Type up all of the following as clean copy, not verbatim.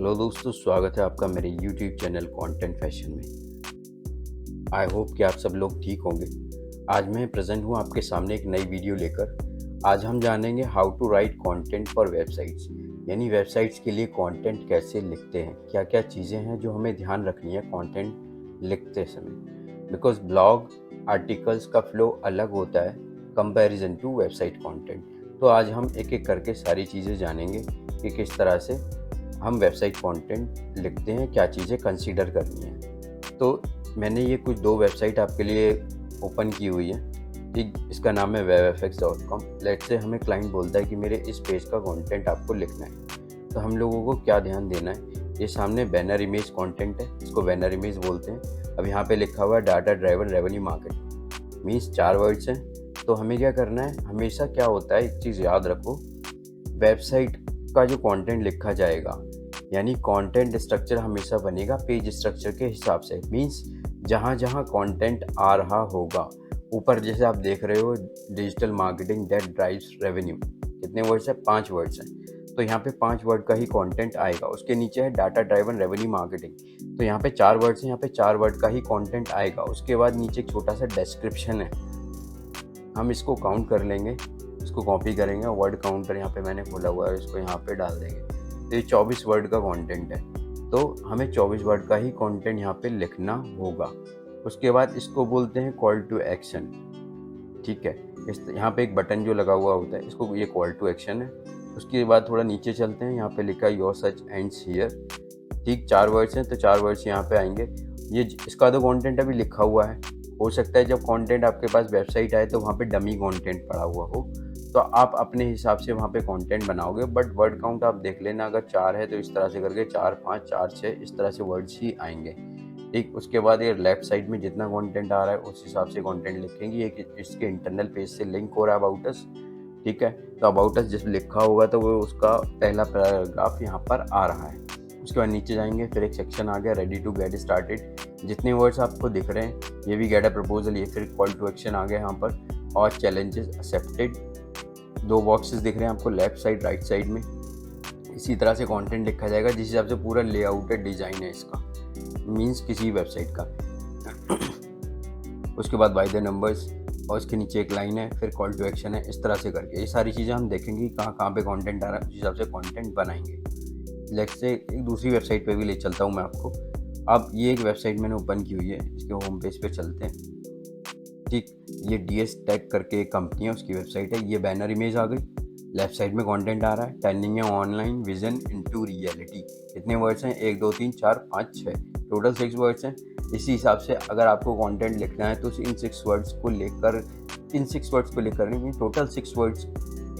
Hello दोस्तों, स्वागत है आपका मेरे यूट्यूब चैनल कंटेंट फैशन में। आई होप कि आप सब लोग ठीक होंगे। आज मैं प्रेजेंट हूँ आपके सामने एक नई वीडियो लेकर। आज हम जानेंगे how to write content for websites, यानी वेबसाइट्स के लिए कंटेंट कैसे लिखते हैं, क्या क्या चीज़ें हैं जो हमें ध्यान रखनी है कंटेंट लिखते समय। बिकॉज ब्लॉग आर्टिकल्स का फ्लो अलग होता है कंपैरिजन टू वेबसाइट कंटेंट। तो आज हम एक एक करके सारी चीज़ें जानेंगे कि किस तरह से हम वेबसाइट कंटेंट लिखते हैं, क्या चीज़ें कंसीडर करनी है। तो मैंने ये कुछ 2 वेबसाइट आपके लिए ओपन की हुई है। एक इसका नाम है webfx.com। लेट्स से हमें क्लाइंट बोलता है कि मेरे इस पेज का कंटेंट आपको लिखना है, तो हम लोगों को क्या ध्यान देना है। ये सामने बैनर इमेज कंटेंट है, इसको बैनर इमेज बोलते हैं। अब यहाँ पे लिखा हुआ है data driven revenue marketing, means 4 words हैं। तो हमें क्या करना है, हमेशा क्या होता है, एक चीज़ याद रखो, वेबसाइट का जो कंटेंट लिखा जाएगा, यानी कंटेंट स्ट्रक्चर हमेशा बनेगा पेज स्ट्रक्चर के हिसाब से। मींस जहाँ जहाँ कंटेंट आ रहा होगा, ऊपर जैसे आप देख रहे हो digital marketing that drives revenue, कितने वर्ड्स हैं, 5 वर्ड्स हैं। तो यहाँ पे 5 वर्ड का ही कंटेंट आएगा। उसके नीचे है डाटा ड्राइवन रेवेन्यू मार्केटिंग, तो यहाँ पे 4 वर्ड्स हैं, यहाँ पे 4 वर्ड का ही कंटेंट आएगा। उसके बाद नीचे एक छोटा सा डिस्क्रिप्शन है, हम इसको काउंट कर लेंगे, इसको कॉपी करेंगे। वर्ड काउंटर यहाँ पे मैंने खोला हुआ है, इसको यहाँ पे डाल देंगे। तो ये 24 वर्ड का कंटेंट है, तो हमें 24 वर्ड का ही कंटेंट यहाँ पे लिखना होगा। उसके बाद इसको बोलते हैं कॉल टू एक्शन। ठीक है, इस यहाँ पे एक बटन जो लगा हुआ होता है, इसको ये कॉल टू एक्शन है। उसके बाद थोड़ा नीचे चलते हैं, यहाँ पे लिखा है योर सर्च एंड्स हियर। ठीक, 4 वर्ड्स हैं, तो 4 वर्ड्स यहाँ पे आएंगे। ये इसका तो कंटेंट अभी लिखा हुआ है। हो सकता है जब कंटेंट आपके पास वेबसाइट आए तो वहाँ पे डमी कंटेंट पड़ा हुआ हो, तो आप अपने हिसाब से वहाँ पे कंटेंट बनाओगे। बट वर्ड काउंट आप देख लेना, अगर 4 है तो इस तरह से करके 4, 5, 4, 6 इस तरह से वर्ड्स ही आएंगे। ठीक, उसके बाद ये लेफ्ट साइड में जितना कंटेंट आ रहा है उस हिसाब से कंटेंट लिखेंगे। ये इसके इंटरनल पेज से लिंक हो रहा है अबाउट अस। ठीक है, तो अबाउट अस जिस लिखा होगा तो वो उसका पहला पैराग्राफ यहाँ पर आ रहा है। उसके बाद नीचे जाएंगे, फिर एक सेक्शन आ गया रेडी टू गेट स्टार्टेड। जितने वर्ड्स आपको दिख रहे हैं, ये भी गेट अ प्रपोजल, ये फिर कॉल टू एक्शन आ गया यहाँ पर, और चैलेंजेस एक्सेप्टेड। 2 बॉक्सेस दिख रहे हैं आपको लेफ्ट साइड राइट साइड में। इसी तरह से कंटेंट लिखा जाएगा जिस हिसाब से पूरा लेआउट है, डिज़ाइन है इसका, मींस किसी वेबसाइट का। उसके बाद बाय द नंबर्स, और इसके नीचे एक लाइन है, फिर कॉल टू एक्शन है। इस तरह से करके ये सारी चीज़ें हम देखेंगे कहाँ कहाँ पे कंटेंट आ रहा है, उस हिसाब से कंटेंट बनाएंगे। लेट्स से एक दूसरी वेबसाइट पे भी ले चलता हूँ मैं आपको। अब ये एक वेबसाइट मैंने ओपन की हुई है, इसके होम पेज पे चलते हैं। ठीक, ये DS टैग करके एक कंपनी है, उसकी वेबसाइट है। ये बैनर इमेज आ गई, लेफ्ट साइड में कंटेंट आ रहा है, टर्निंग है ऑनलाइन विजन इनटू रियलिटी। कितने वर्ड्स हैं, 1, 2, 3, 4, 5, 6, टोटल 6 वर्ड्स हैं। इसी हिसाब से अगर आपको कंटेंट लिखना है तो इन 6 वर्ड्स को लेकर नहीं, टोटल 6 वर्ड्स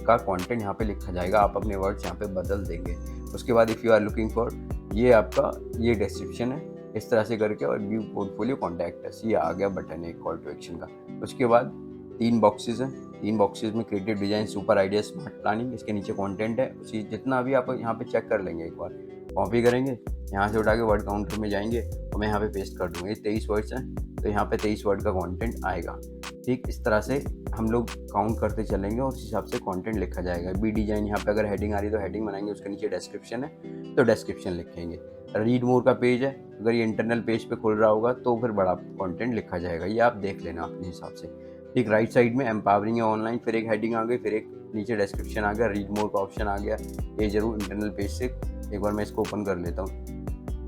का कंटेंट यहाँ पे लिखा जाएगा। आप अपने वर्ड्स यहाँ पे बदल देंगे। उसके बाद if you are looking for, ये आपका ये डिस्क्रिप्शन है, इस तरह से करके, और व्यू पोर्टफोलियो कॉन्टैक्ट अस, ये आ गया बटन है कॉल टू एक्शन का। उसके बाद 3 बॉक्सेस हैं, 3 बॉक्सेस में creative design, super idea, smart planning, इसके नीचे कंटेंट है। उसी जितना भी आप यहाँ पे चेक कर लेंगे, एक बार कॉपी करेंगे, यहाँ से उठा के वर्ड काउंटर में जाएंगे और मैं यहाँ पे पेस्ट कर दूँगा। ये 23 वर्ड्स हैं, तो यहाँ पे 23 वर्ड का कंटेंट आएगा। ठीक, इस तरह से हम लोग काउंट करते चलेंगे और उस हिसाब से कंटेंट लिखा जाएगा। बी डिजाइन, यहाँ पे अगर हेडिंग आ रही है तो हेडिंग बनाएंगे, उसके नीचे डिस्क्रिप्शन है तो डिस्क्रिप्शन लिखेंगे। रीड मोर का पेज है, अगर ये इंटरनल पेज पे खुल रहा होगा तो फिर बड़ा कंटेंट लिखा जाएगा, ये आप देख लेना अपने हिसाब से। ठीक, राइट साइड में एम्पावरिंग है ऑनलाइन, फिर एक हेडिंग आ गई, फिर एक नीचे डिस्क्रिप्शन आ गया, रीड मोर का ऑप्शन आ गया। ये जरूर इंटरनल पेज से, एक बार मैं इसको ओपन कर लेता हूँ।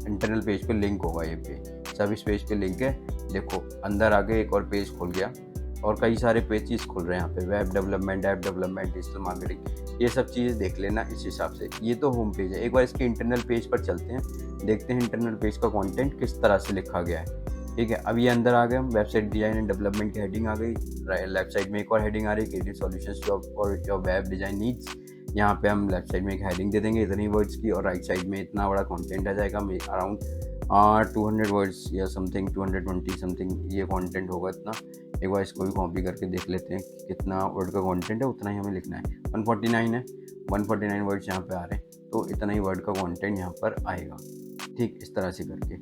इंटरनल पेज पे लिंक होगा, ये पेज सब इस पेज पे लिंक है। देखो अंदर आगे एक और पेज खुल गया और कई सारे पेजेस खुल रहे हैं यहाँ पे, web development, app development, digital marketing, ये सब चीज़ें देख लेना इस हिसाब से। ये तो होम पेज है। एक बार इसके इंटरनल पेज पर चलते हैं, देखते हैं इंटरनल पेज का कंटेंट किस तरह से लिखा गया है। ठीक है, अब ये अंदर आ गए हम, वेबसाइट डिजाइन एंड डेवलपमेंट की हेडिंग आ गई। लेफ्ट साइड में एक और हेडिंग आ रही है, क्रिएटिव सॉल्यूशंस और योर वेब डिजाइन नीड्स। यहाँ पे हम लेफ्ट साइड में एक हेडिंग दे देंगे इतनी वर्ड्स की, और राइट साइड में इतना बड़ा कंटेंट आ जाएगा, अराउंड 200 वर्ड्स या समथिंग, 220 समथिंग ये कंटेंट होगा इतना। एक बार इसको भी कॉपी करके देख लेते हैं कि कितना वर्ड का कंटेंट है, उतना ही हमें लिखना है। 149 है, 149 वर्ड्स यहाँ पे आ रहे हैं, तो इतना ही वर्ड का कंटेंट यहाँ पर आएगा। ठीक, इस तरह से करके,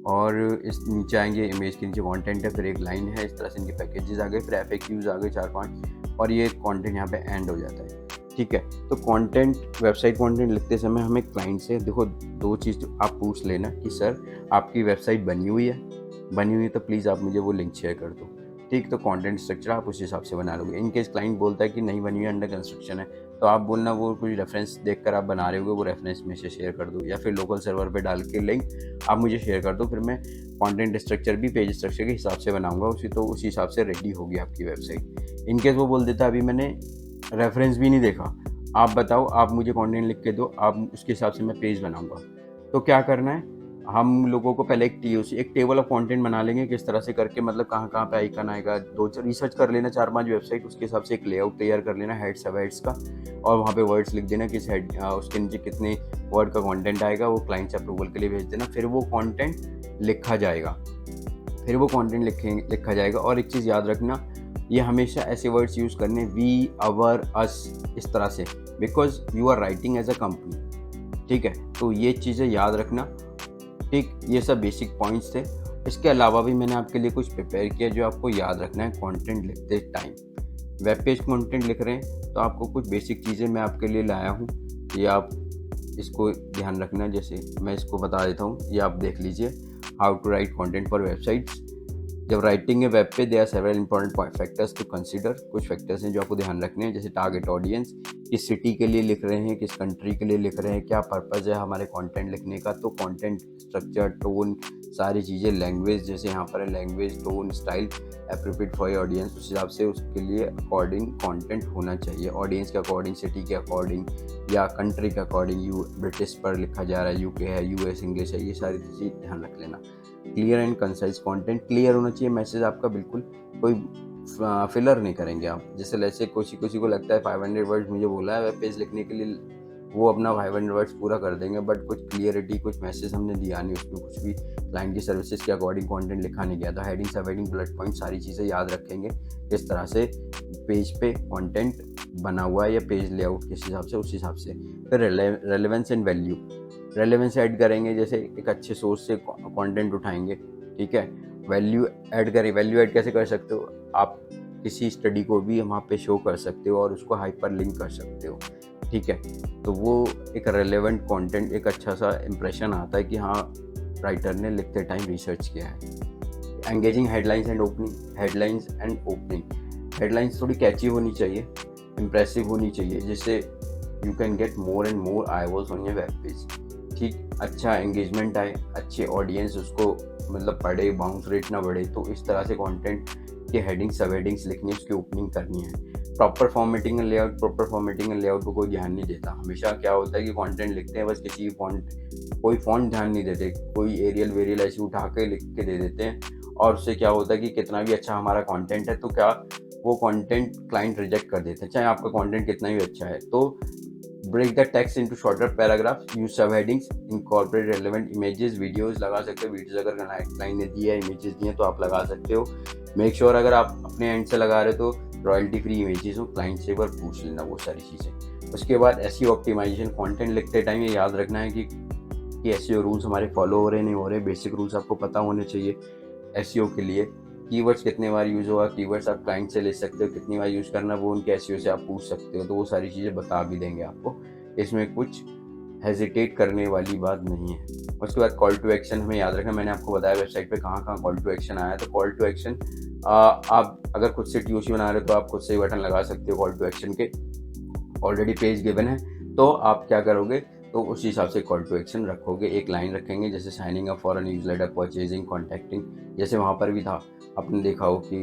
और इस नीचे आएंगे, इमेज के नीचे कंटेंट है, फिर एक लाइन है, इस तरह से इनके पैकेजेस आ गए, फिर FAQs आ गए 4-5, और ये कंटेंट यहाँ पे एंड हो जाता है। ठीक है। तो कंटेंट, वेबसाइट कंटेंट लिखते समय हमें क्लाइंट से देखो 2 चीज़ आप पूछ लेना कि सर आपकी वेबसाइट बनी हुई है तो प्लीज़ आप मुझे वो लिंक शेयर कर दो। ठीक, तो कंटेंट स्ट्रक्चर आप उस हिसाब से बना लोगे। इन केस क्लाइंट बोलता है कि नहीं बनी हुई है, अंडर कंस्ट्रक्शन है, तो आप बोलना वो कोई रेफरेंस देखकर आप बना रहे होगे, वो रेफरेंस में से शेयर कर दो, या फिर लोकल सर्वर पे डाल के लिंक आप मुझे शेयर कर दो। फिर मैं कंटेंट स्ट्रक्चर भी पेज स्ट्रक्चर के हिसाब से बनाऊंगा उस हिसाब से रेडी होगी आपकी वेबसाइट। इन केस वो बोल देता है अभी मैंने रेफरेंस भी नहीं देखा, आप बताओ, आप मुझे कंटेंट लिख के दो, आप उसके हिसाब से मैं पेज बनाऊंगा। तो क्या करना है, हम लोगों को पहले एक टेबल ऑफ कंटेंट बना लेंगे, किस तरह से करके, मतलब कहाँ कहाँ पे आइकन आएगा, रिसर्च कर लेना 4-5 वेबसाइट, उसके हिसाब से एक लेआउट तैयार कर लेना हेड सब हेड्स का, और वहाँ पे वर्ड्स लिख देना किस हेड उसके नीचे कितने वर्ड का कंटेंट आएगा, वो क्लाइंट से अप्रूवल के लिए भेज देना। फिर वो कंटेंट लिखा जाएगा, लिखा जाएगा। और एक चीज़ याद रखना, ये हमेशा ऐसे वर्ड्स यूज़ करने, वी, अवर, अस, इस तरह से, because you are writing as a company. ठीक है, तो ये चीज़ें याद रखना। ठीक, ये सब बेसिक पॉइंट्स थे। इसके अलावा भी मैंने आपके लिए कुछ प्रिपेयर किया जो आपको याद रखना है कंटेंट लिखते टाइम। वेब पेज कंटेंट लिख रहे हैं तो आपको कुछ बेसिक चीज़ें मैं आपके लिए लाया हूँ, ये आप इसको ध्यान रखना। जैसे मैं इसको बता देता हूँ, ये आप देख लीजिए, how to write content for websites. जब राइटिंग है वेब पे, there are several important factors to consider. कुछ फैक्टर्स हैं जो आपको ध्यान रखने हैं, जैसे टारगेट ऑडियंस, किस सिटी के लिए लिख रहे हैं, किस कंट्री के लिए लिख रहे हैं, क्या पर्पज़ है हमारे कंटेंट लिखने का। तो कंटेंट स्ट्रक्चर, टोन, सारी चीज़ें, लैंग्वेज, जैसे यहाँ पर है language, tone, style appropriate for your audience, उस हिसाब से उसके लिए अकॉर्डिंग कंटेंट होना चाहिए, ऑडियंस के अकॉर्डिंग, सिटी के अकॉर्डिंग या कंट्री के अकॉर्डिंग। ब्रिटिश पर लिखा जा रहा है, यूके है, यूएस इंग्लिश है, ये सारी चीज़ ध्यान रख लेना। Clear and concise content, clear होना चाहिए मैसेज आपका, बिल्कुल कोई फिलर नहीं करेंगे आप। जैसे किसी को लगता है 500 वर्ड्स मुझे बोला है वेब पेज लिखने के लिए, वो अपना 500 वर्ड्स पूरा कर देंगे, बट कुछ क्लियरिटी, कुछ मैसेज हमने दिया नहीं, उसमें कुछ भी क्लाइंट की सर्विसेज के अकॉर्डिंग कंटेंट लिखा नहीं गया था। हेडिंग, सब हेडिंग, बुलेट पॉइंट, सारी चीज़ें याद रखेंगे किस तरह से पेज पे कंटेंट बना हुआ है या पेज लेआउट किस हिसाब से, उस हिसाब से। फिर relevance and value, relevance add करेंगे, जैसे एक अच्छे सोर्स से कंटेंट उठाएंगे। ठीक है, वैल्यू ऐड करें। वैल्यू ऐड कैसे कर सकते हो, आप किसी स्टडी को भी वहाँ पे शो कर सकते हो और उसको हाइपर लिंक कर सकते हो। ठीक है, तो वो एक रेलेवेंट कंटेंट, एक अच्छा सा इंप्रेशन आता है कि हाँ राइटर ने लिखते टाइम रिसर्च किया है। Engaging headlines and opening, headlines थोड़ी कैची होनी चाहिए, इंप्रेसिव होनी चाहिए, जिससे you can get more and more eyeballs on your web page. ठीक, अच्छा एंगेजमेंट आए, अच्छे ऑडियंस उसको मतलब पढ़े, बाउंस रेट ना बढ़े, तो इस तरह से कंटेंट के हेडिंग, सब हेडिंग्स लिखनी है, उसकी ओपनिंग करनी है। प्रॉपर फॉर्मेटिंग एंड लेआउट को कोई ध्यान नहीं देता। हमेशा क्या होता है कि कंटेंट लिखते हैं, बस किसी कोई फॉन्ट ध्यान नहीं देते, कोई एरियल वेरियल ऐसे उठा के लिख के दे देते हैं, और उससे क्या होता है कि कितना भी अच्छा हमारा कंटेंट है तो क्या वो कंटेंट क्लाइंट रिजेक्ट कर देते हैं, चाहे आपका कंटेंट कितना भी अच्छा है। तो break the text into shorter paragraphs, use sub headings, incorporate relevant images, videos लगा सकते हो। वीडियोस अगर क्लाइंट ने दिया है, इमेजेस दिए तो आप लगा सकते हो। मेक श्योर अगर आप अपने एंड से लगा रहे हो तो रॉयल्टी फ्री इमेजेस हो, क्लाइंट से एक बार पूछ लेना वो सारी चीज़ें। उसके बाद एसईओ ऑप्टिमाइजेशन, कंटेंट लिखते टाइम ये याद रखना है कि एसईओ रूल्स हमारे फॉलो हो रहे नहीं हो रहे, बेसिक रूल्स आपको पता होने चाहिए एसईओ के लिए। कीवर्ड्स कितने बार यूज़ होगा, कीवर्ड्स आप क्लाइंट से ले सकते हो, कितनी बार यूज़ करना वो उनके एसईओ से आप पूछ सकते हो, तो वो सारी चीज़ें बता भी देंगे आपको। इसमें कुछ हेजिटेट करने वाली बात नहीं है। उसके बाद कॉल टू एक्शन हमें याद रखना, मैंने आपको बताया वेबसाइट पे कहाँ कहाँ कॉल टू एक्शन आया है। तो कॉल टू एक्शन आप अगर खुद से टीओसी बना रहे हो तो आप खुद से ही बटन लगा सकते हो कॉल टू एक्शन के, ऑलरेडी पेज गिवन है। तो आप क्या करोगे, तो उस हिसाब से कॉल टू एक्शन रखोगे, एक लाइन रखेंगे, जैसे signing up for a newsletter, purchasing, contacting, जैसे वहाँ पर भी था, आपने देखा हो कि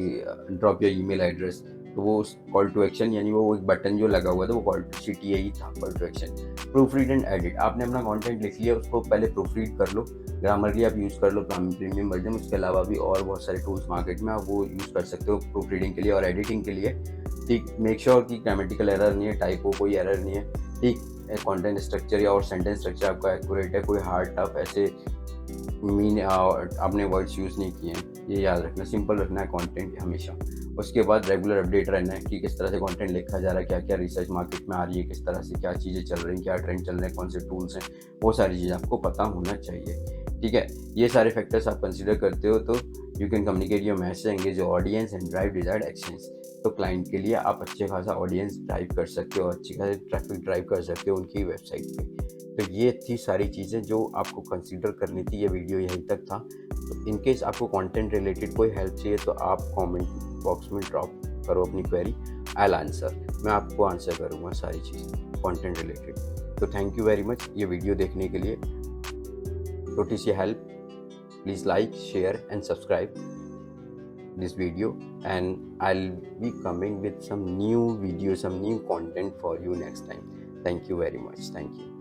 ड्रॉप योर ईमेल एड्रेस, तो वो कॉल टू एक्शन यानी वो एक बटन जो लगा हुआ था वो कॉल टू CTA ही था, call to action. Proofread and edit, आपने अपना कंटेंट लिख लिया, उसको पहले प्रूफ रीड कर लो, ग्रामरली आप यूज़ कर लो प्रीमियम वर्जन। उसके अलावा भी और बहुत सारे टूल्स मार्केट में, आप वो यूज़ कर सकते हो प्रूफ रीडिंग के लिए और एडिटिंग के लिए। ठीक, मेक श्योर कि ग्रामेटिकल एरर नहीं है, टाइपो कोई एरर नहीं है। ठीक, कंटेंट स्ट्रक्चर या और सेंटेंस स्ट्रक्चर आपका एक्यूरेट है, कोई हार्ड टफ ऐसे मीन आपने वर्ड्स यूज़ नहीं किए हैं, ये याद रखना। सिंपल रखना है कंटेंट हमेशा। उसके बाद रेगुलर अपडेट रहना है कि किस तरह से कंटेंट लिखा जा रहा है, क्या क्या रिसर्च मार्केट में आ रही है, किस तरह से क्या चीज़ें चल रही हैं, क्या ट्रेंड चल रहे हैं, कौन से टूल्स हैं, वो सारी चीज़ें आपको पता होना चाहिए। ठीक है, ये सारे फैक्टर्स आप कंसीडर करते हो तो you can communicate your message, engage your audience and drive desired actions. तो क्लाइंट के लिए आप अच्छे खासा ऑडियंस ड्राइव कर सकते हो, अच्छी खासी ट्रैफिक ड्राइव कर सकते हो उनकी वेबसाइट पे। तो ये थी सारी चीज़ें जो आपको कंसीडर करनी थी। ये वीडियो यहीं तक था। तो इन केस आपको कंटेंट रिलेटेड कोई हेल्प चाहिए तो आप कमेंट बॉक्स में ड्रॉप करो अपनी क्वेरी, आई विल आंसर। मैं आपको आंसर करूँगा सारी चीज़ें कंटेंट रिलेटेड। तो थैंक यू वेरी मच ये वीडियो देखने के लिए। छोटी सी help, please like, share and subscribe this video, and I'll be coming with some new videos, some new content for you next time. Thank you very much. Thank you.